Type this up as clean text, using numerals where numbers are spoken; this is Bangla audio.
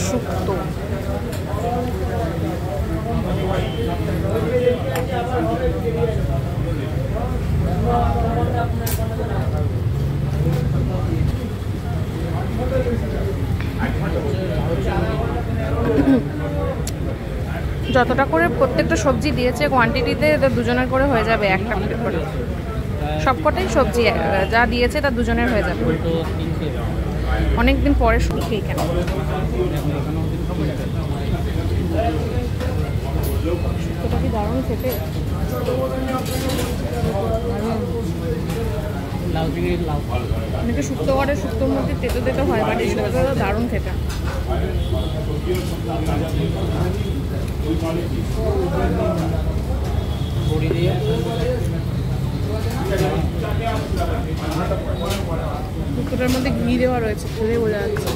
শুক্তো। যতটা করে প্রত্যেকটা সবজি দিয়েছে কোয়ান্টিটিতে দুজনের করে হয়ে যাবে, একটা করে সবকটাই সবজি যা দিয়েছে তা দুজনের হয়ে যাবে। অনেকদিন পরে শুধু এখানে শুক্তোটা কি দারুণ খেতে। অনেকে শুক্তো করে, শুক্তোর মধ্যে তেতো তেতো হয়, বাট এই শুক্তোটা দারুণ খেতে। শুক্তোটার মধ্যে ঘি দেওয়া রয়েছে, খেলে বোঝা যাচ্ছে।